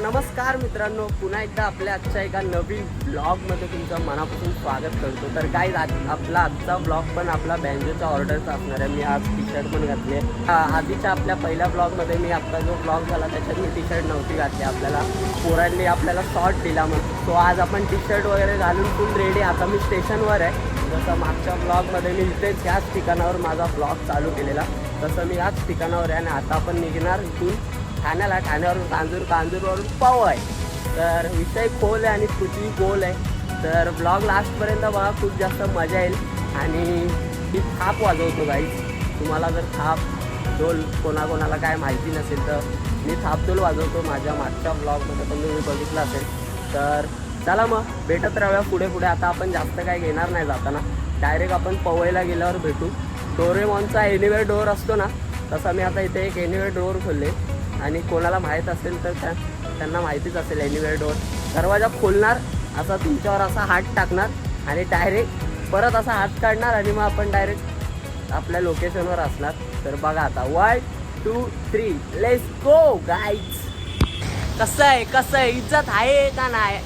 नमस्कार मित्रांनो, पुन्हा एकदा आपल्या आजच्या एका नवीन ब्लॉगमध्ये तुमचं मनापासून स्वागत करतो. तर काय आपला आजचा ब्लॉग पण आपला बँजोच्या ऑर्डरचा असणार आहे. मी आज टी शर्ट पण घातली आहे. आधीच्या आपल्या पहिल्या ब्लॉगमध्ये मी आपला जो ब्लॉग झाला त्याच्यात मी टी शर्ट नव्हती घातली. आपल्याला पोरांनी आपल्याला शॉर्ट दिला म्हणून. सो आज आपण टी शर्ट वगैरे घालून फुल रेडी. आता मी स्टेशनवर आहे. जसं मागच्या ब्लॉगमध्ये मी इथेच ह्याच ठिकाणावर माझा ब्लॉग चालू केलेला, तसं मी याच ठिकाणावर आहे. आणि आता आपण निघणार इथून ठाण्यावरून कांजूरवरून पाव आहे. तर विषय खोल आहे आणि कृती गोल आहे. तर ब्लॉग लास्टपर्यंत बघा, खूप जास्त मजा येईल. आणि मी थाप वाजवतो गाईज. तुम्हाला जर थाप डोल कोणाकोणाला काय माहिती नसेल तर मी थाप डोल वाजवतो. माझ्या मागच्या ब्लॉगमध्ये पण तुम्ही बघितलं असेल. तर चला मग भेटत राहूया पुढे. आता आपण जास्त काय घेणार नाही जाताना. डायरेक्ट आपण पवईला गेल्यावर भेटू. डोरेमॉनचा एनिवेअर डोअर असतो ना, तसा मी आता इथे एक एनिवेअर डोअर खोलले. आणि कोणाला माहीत असेल तर त्यांना माहितीच असेल. एनिवेअर डोअर दरवाजा खोलणार, असा तुमच्यावर असा हात टाकणार आणि डायरेक्ट परत असा हात काढणार आणि मग आपण डायरेक्ट आपल्या लोकेशनवर असणार. तर बघा आता 1 2 3 लेट्स गो गाईज. कसं आहे इज्जत आहे का नाही?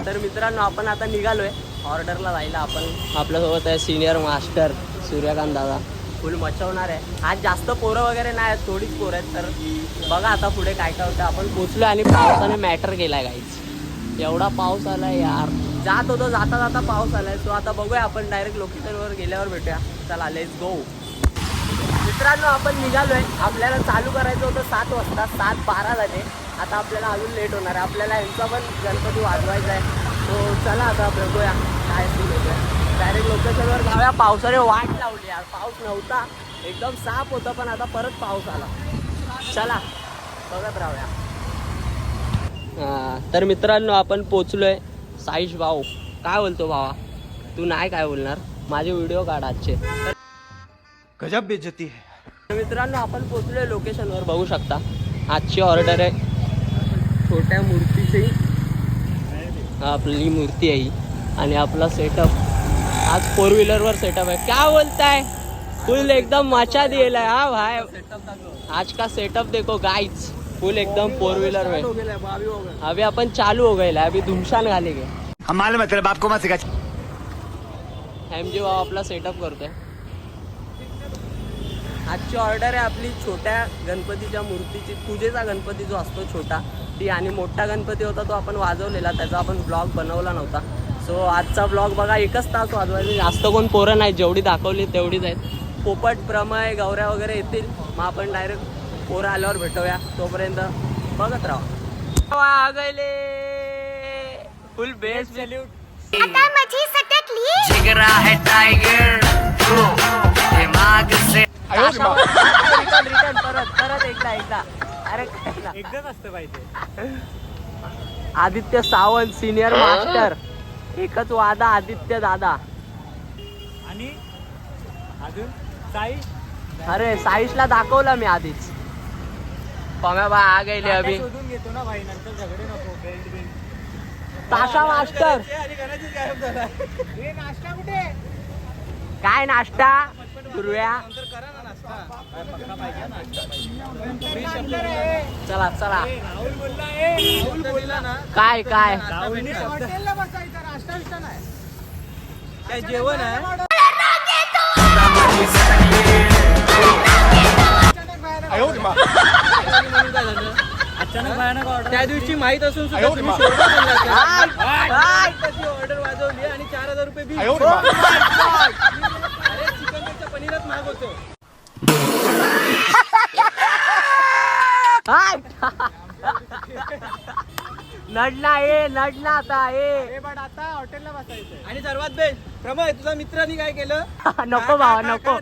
तर मित्रांनो, आपण आता निघालोय ऑर्डरला जायला. आपण आपल्यासोबत आहे सिनियर मास्टर सूर्यकांत दादा. फुल मचवणार आहे आज. जास्त पोरं वगैरे नाही आहेत, थोडीच पोरं आहेत. तर बघा आता पुढे काय काय होतं. आपण पोचलो आणि पावसाने मॅटर केलाय गाईज. एवढा पाऊस आलाय यार. जात होतो, जाता पाऊस आलाय. सो आता बघूया आपण डायरेक्ट लोकेशनवर गेल्यावर भेटूया. चला लेट्स गो. मित्रांनो, आपण निघालोय. आपल्याला चालू करायचं होतं 7 वाजता. 7:12 झाले. आता आपल्याला अजून लेट होणार आहे. आपल्याला यांचा पण गणपती वाजवायचा आहे. तो चला आता बघूया काय सीन होतं. डायरेक्ट लोकेशनवर जाऊया. पावसाने वाट लावली यार. पाऊस नव्हता, एकदम साफ होतं, पण आता परत पाऊस आला. चला बघत राहूया. तर मित्रांनो, आपण पोचलोय. साईश भाऊ काय बोलतो? भावा तू नाही काय बोलणार? माझे व्हिडिओ काढ आजचे. गजब बेइज्जती है. मित्रांनो, आपण पोचलोय लोकेशनवर. बघू शकता आजची ऑर्डर आहे छोट्या मूर्तीची. आपली मूर्ती आहे ही. आणि आपला सेटअप आज 4 व्हीलरवर सेटअप आहे. क्या बोलताय? फुल एकदम मचा दिलाय. हा भाई, आज का सेटअप देखो गाइज. फुल एकदम 4 व्हीलर में. अभी अपन चालू हो गए. अभी धुमशान घालेंगे. हम मालूम है तेरे बाप को मत सिखा. एमजी भाऊ आपला सेटअप करतोय. आजची ऑर्डर आहे आपली छोट्या गणपतीच्या मूर्तीची. पूजेचा गणपती जो असतो छोटा ती. आणि मोठा गणपती होता तो आपण वाजवलेला, त्याचा आपण ब्लॉग बनवला नव्हता. सो आजचा ब्लॉग बघा 1च तास वाजवायचा. जास्त कोण पोरं नाही, जेवढी दाखवली तेवढीच आहेत. पोपट प्रमय गौऱ्या वगैरे येतील. मग आपण डायरेक्ट पोरं आल्यावर भेटूया. तोपर्यंत बघत राहा. गले फुल बेस्ट सॅल्यूट. जिगरा है टाइगर दिमाग से. रिटर्न परत एकदा. अरे एकदाच असतं पाहिजे. Aditya Sawant senior master. एकच वादा आदित्य दादा. आणि अजून साई. अरे साईशला दाखवलं मी आधीच. पम्या बा आ गेले अभि. शोधून घेतो ना भाई, नंतर झगडे नको. ताशा मास्टर. नाश्ता कुठे? काय नाश्ता गुरुया? चला राहुल बोलला ना. काय हॉटेलला बसायचं, नाश्ता विष्टा नाही. काय जेवण आहे? अचानक भयानक ऑर्डर. त्या दिवशी माहित असून सुद्धा तुम्ही कशी ऑर्डर वाजवली आणि 4000 रुपये बिल. अरे चिकनपेक्षा पनीरच महाग होतो. नडला आता बट आता हॉटेलला बसायचं. आणि सर्वात बेस्ट प्रमय, तुझा मित्रांनी काय केलं? नको भावा नको.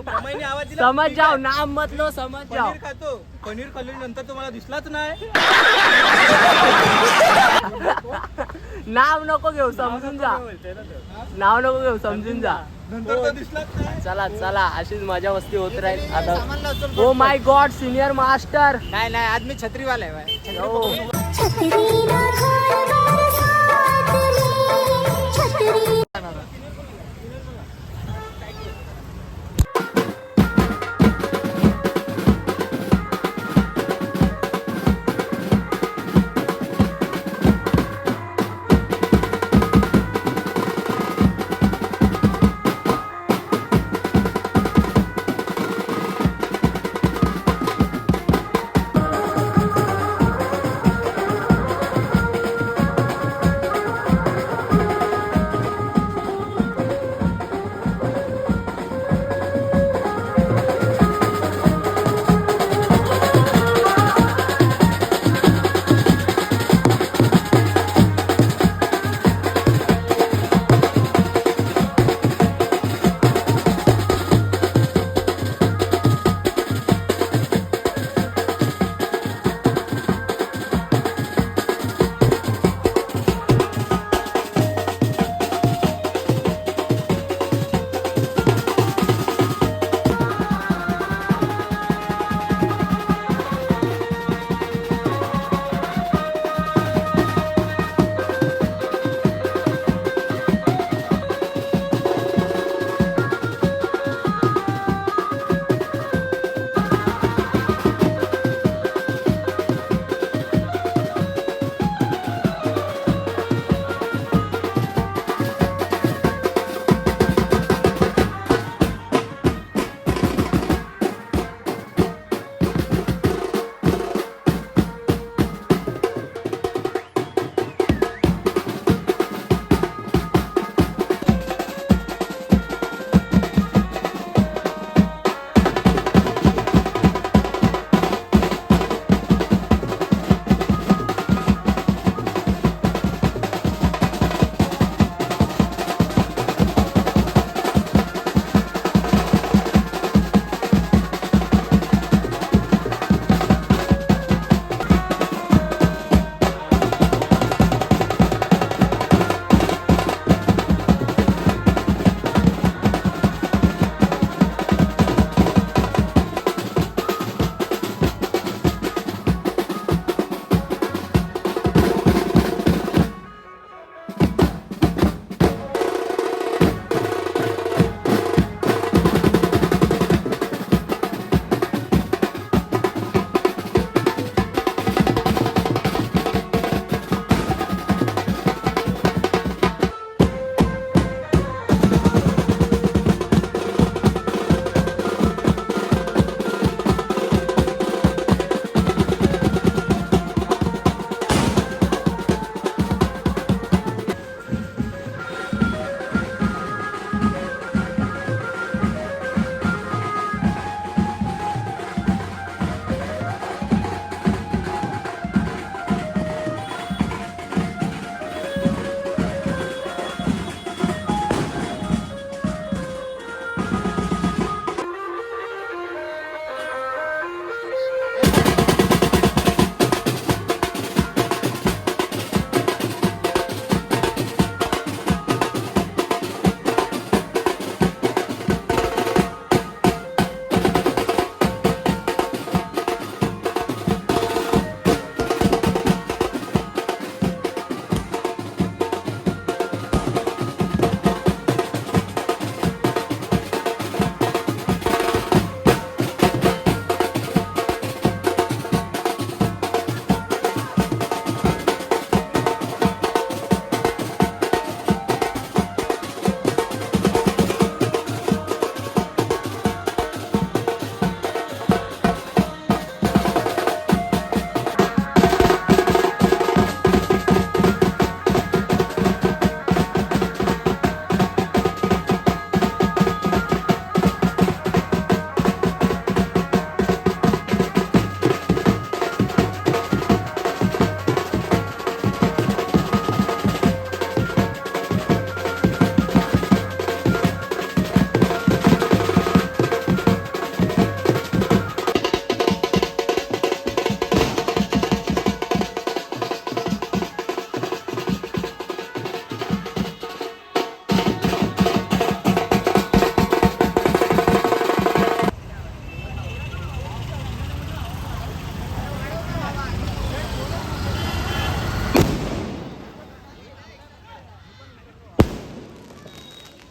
प्रमयने आवाज दिला. समज जाओ, नाम मत लो, समज जाओ. पनीर खातो. पनीर खाल्ल्यानंतर तुम्हाला दिसलाच नाही. नाव नको घेऊ, समजून जा. नाव नको घेऊ, समजून जा. नंतर तो दिसलाच नाही. चला अशीच मजा मस्ती होत राहील आता. Oh my God senior master. नाही आज मी छत्रीवाला आहे. हो.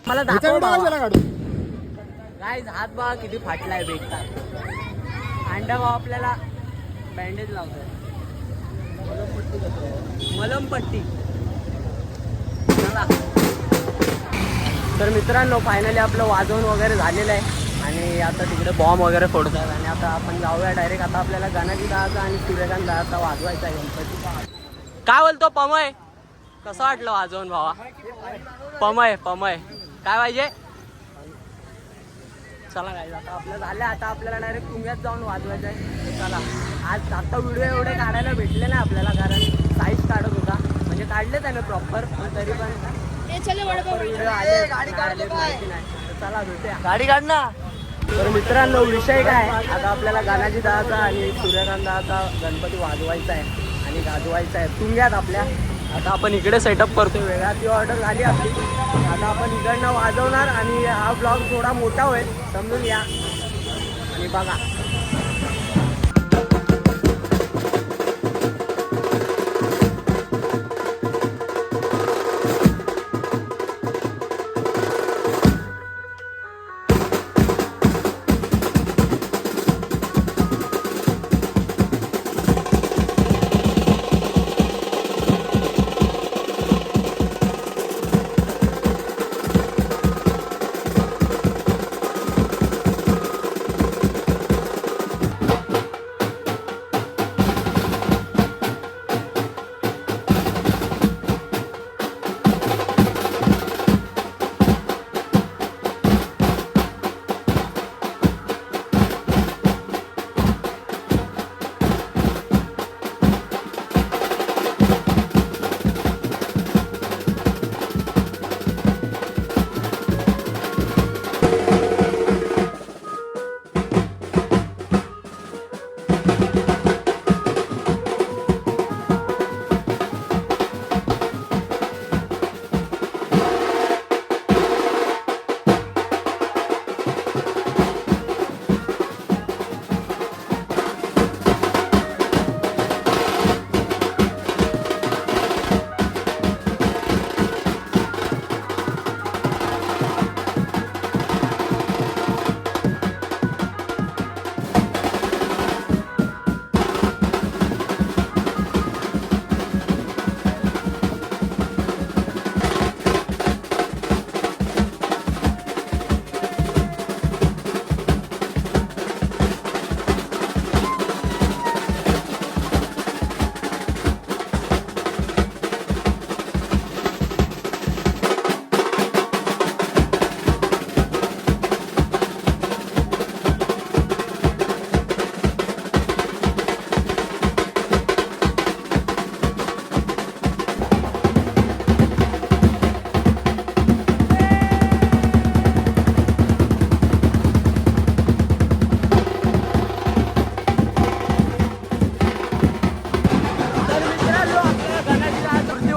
मला याचा दाखव व्हिडिओ कशाला काढू? गाईज हात बघा किती फाटलाय बेकार. अंडा भाऊ आपल्याला बँडेज लावतोय, मलमपट्टी. चला तर मित्रांनो, फायनली आपलं वाजवून वगैरे झालेलं आहे आणि आता तिकडे बॉम्ब वगैरे फोडतात आणि आता आपण जाऊया डायरेक्ट. आता आपल्याला गणाजी दहाचा आणि सूर्यकांत दहाचा वाजवायचा आहे गणपती. काय बोलतो पमय, कसं वाटलं वाजवून भावा? पमय काय पाहिजे? चला काय आता आपलं झालं. आता आपल्याला डायरेक्ट पुण्यात जाऊन वाजवायचं आहे. चला आज आता व्हिडिओ एवढे काढायला भेटले नाही आपल्याला, कारण साईज काढत होता, म्हणजे काढले त्याने प्रॉपर, पण तरी पण व्हिडिओ आले माहिती नाही. तर चला भेटूया, गाडी काढ ना. तर मित्रांनो विषय काय, आता आपल्याला गणाजी दहाचा आणि सूर्यकांत दहाचा गणपती वाजवायचा आहे आणि गाजवायचा आहे पुण्यात आपल्या. आता आपण इकडे सेटअप करतोय, वेगळा ती ऑर्डर झाली आपली. आता आपण इकडनं वाजवणार आणि हा ब्लॉग थोडा मोठा होईल, समजून घ्या आणि बघा.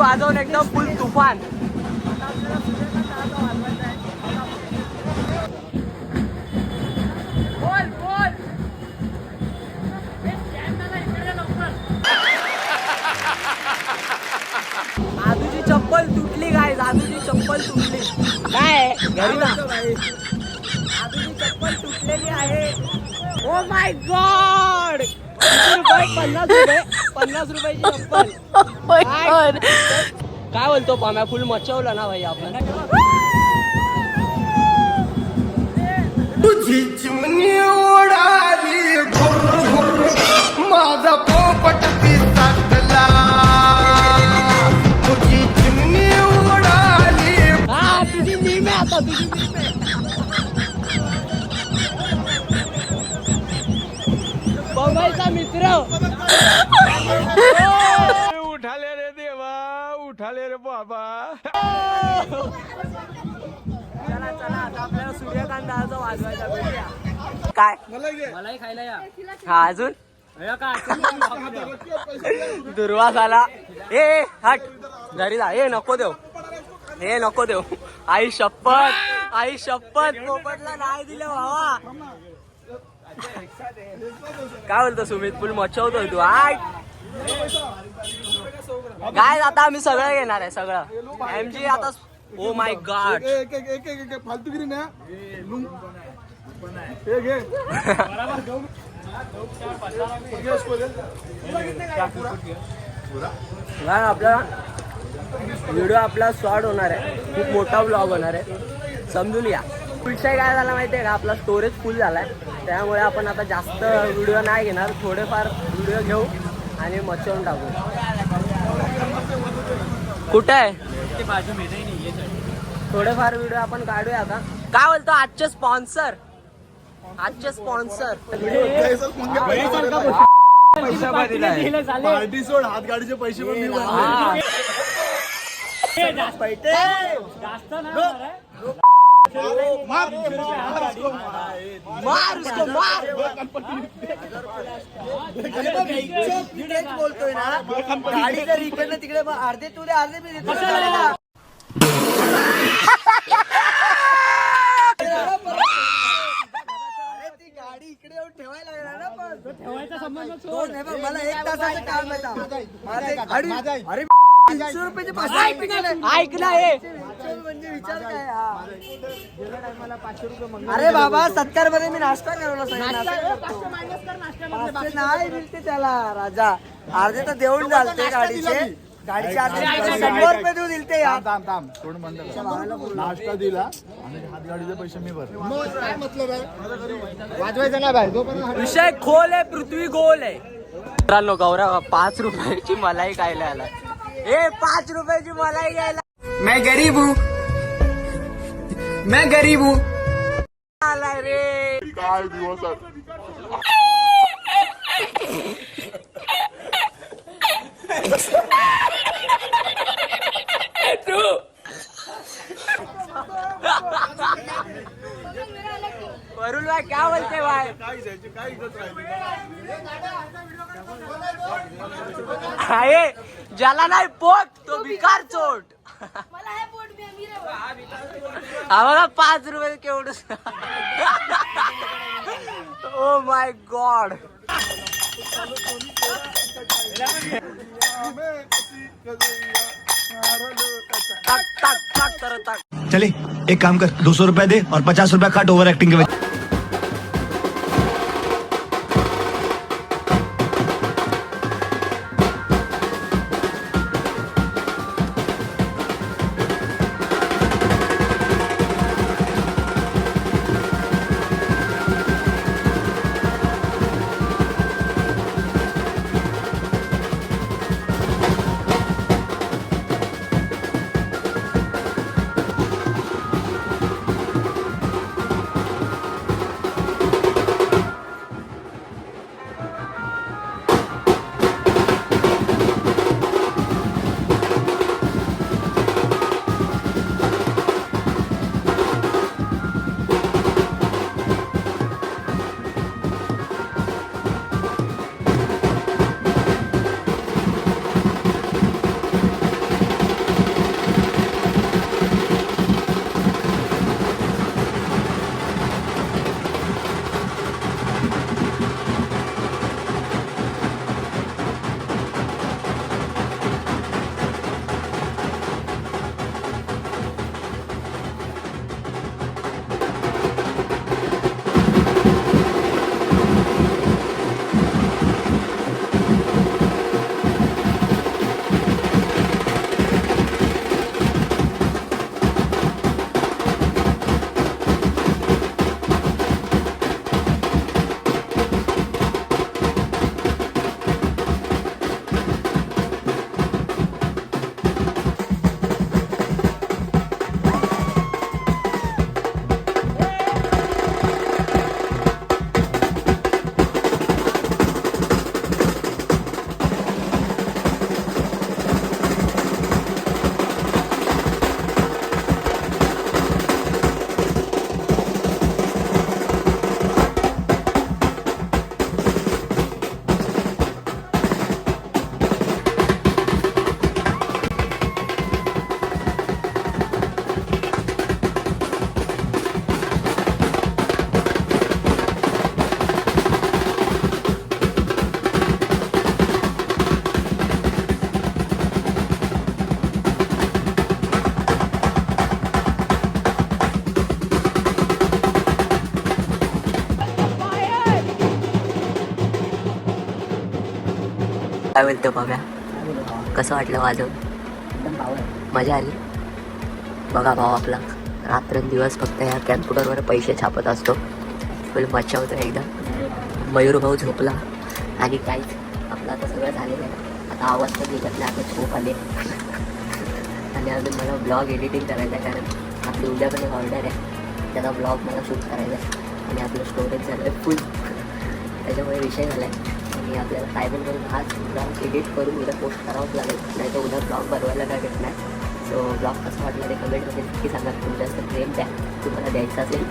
वाजवून एकदम फुल तुफान. आजूची चप्पल तुटली काय, आजूची चप्पल तुटली काय घरी ना. आजूची चप्पल तुटलेली आहे. ओ माय गॉड, 50 रुपयाची चप्पल. काय बोलतो पाम्या, फुल मचवलं ना भाई आपण. तुझी चिमणी उडाली माझा पोपट पिसाटला. तुझी चिमणी उडाली. हा तुझी नीम आहे आता, तुझी नीम आहे. बंबईचा मित्र. उठाले रे देवा, उठाले रे बाबा. चला चला आता आपल्याला सूर्यकांत दहाचा वाजवायचा भेटूया. काय मलाही खायला या. हा अजून दुर्वा झाला. ए हट घरी जा. ए नको देऊ, हे नको देऊ. आई शपथ, आई शपथ, पोपटला नाही दिलं भावा. काय बोलतो सुमित, फुल मचवतोय तू. आय काय आता आम्ही सगळं घेणार आहे, सगळं. MG आता ओ माय गॉड एक एक एक एक एक फालतूगिरी ना हे घे काय आपला व्हिडिओ आपला शॉर्ट होणार आहे, खूप मोठा ब्लॉग होणार आहे, समजून या. विषय काय झाला माहिती आहे का, आपला स्टोरेज फुल झालाय, त्यामुळे आपण आता जास्त व्हिडिओ नाही घेणार, थोडेफार व्हिडिओ घेऊ आणि मचवून टाकू. कुठे आहे थोडेफार व्हिडिओ आपण काढूया आता. काय बोलतो आजचे स्पॉन्सर पार्टी सोड, हात गाडीचे पैसे पण मी भरले. मार उसको मार. बोलतोय ना, गाडी जर इकडनं तिकडे अर्धे तुले अर्धे मी देतो. गाडी इकडे येऊन ठेवायला लागणार ना, पण ठेवायचा संबंध मला 1 तासाचं काम आहे. अरे 300 रुपयाचे पाच ऐक ना हे म्हणजे विचार काय. अरे बाबा 70 मध्ये मी नाश्ता करवला नाही मिळते त्याला राजा, अर्धे तर देऊन झालते गाडीचे अर्धे 100 रुपये देऊ दिलते यार. थांब थोडं बंद कर. नाश्ता दिला आणि हात गाडीचे पैसे मी भरले. काय मतलब आहे वाजवायचं नाही बाहेर. विषय खोल आहे, पृथ्वी गोल आहे. मित्रांनो गौरव 5 रुपयाची मलाई खायला आला. 5 रुपयाची मलाई घ्यायला. मैं गरीब हूँ आला रे. काय दिवस वरुण भाई क्या बोलते भाई. आहे ज्याला नाही पोट तो भिकार चोट. हा बघा 5 रुपये केवढं. Oh my God. टाक टाक टाक कर टाक. चले एक काम कर 200 रुपया दे और 50 रुपया काट ओवर एक्टिंग के वजह. काय बोलतो बाब्या? कसं वाटलं वाजवून? मजा आली? बघा भाऊ आपला रात्रंदिवस फक्त या कॅम्प्युटरवर पैसे छापत असतो. फुल मच्छा होतं एकदम. मयूर भाऊ झोपला आणि काहीच आपलं आता सगळं झालेलं आहे. आता आवाज तर निघत नाही, आता झोप आले. आणि अजून मला ब्लॉग एडिटिंग करायचं आहे, कारण आपली उद्या पण एक ऑर्डर आहे, त्याचा ब्लॉग मला शूट करायचा आहे. आणि आपलं स्टोरेज झालं आहे फुल, त्याच्यामुळे विषय झाला आहे. आणि आपल्याला काय पण करून आज ब्लॉग एडिट करून उद्या पोस्ट करावंच लागेल, नाही तर उद्या ब्लॉग बनवायला काय भेट नाही. सो ब्लॉग कसं वाटलं ते कमेंटमध्ये नक्की सांगा. तुमच्या जास्त प्रेम द्या तुम्हाला द्यायचं असेल.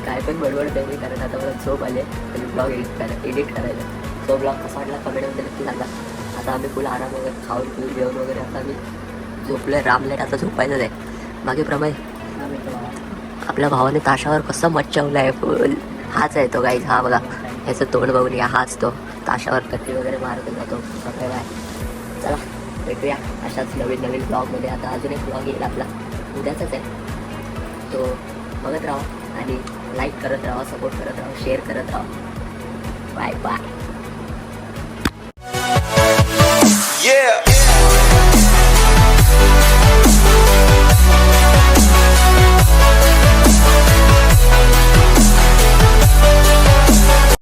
काय पण बडबडतोय मी, कारण आता मला झोप आले आणि ब्लॉग एडिट करायला. सो ब्लॉग कसा वाटला कमेंटमध्ये नक्की सांगा. आता आम्ही फुल आराम वगैरे खाऊन पिऊन जेवण वगैरे आता आम्ही झोपलोय. रामलेट आता झोपायचंच आहे. बाकी प्रमाणे आपल्या भावाने ताशावर कसं मच्छवलं आहे फुल. हाच आहे तो गाईज, हा बघा ह्याचं तोंड बघून या, हाच तो ताशावर टक्के वगैरे मारत जातो. सकाळी बाय. चला भेटूया अशाच नवीन नवीन ब्लॉगमध्ये. आता अजून एक ब्लॉग येईल आपला उद्याचाच आहे, तो बघत राहा आणि लाईक करत राहा, सपोर्ट करत राहा, शेअर करत राहा. Bye bye.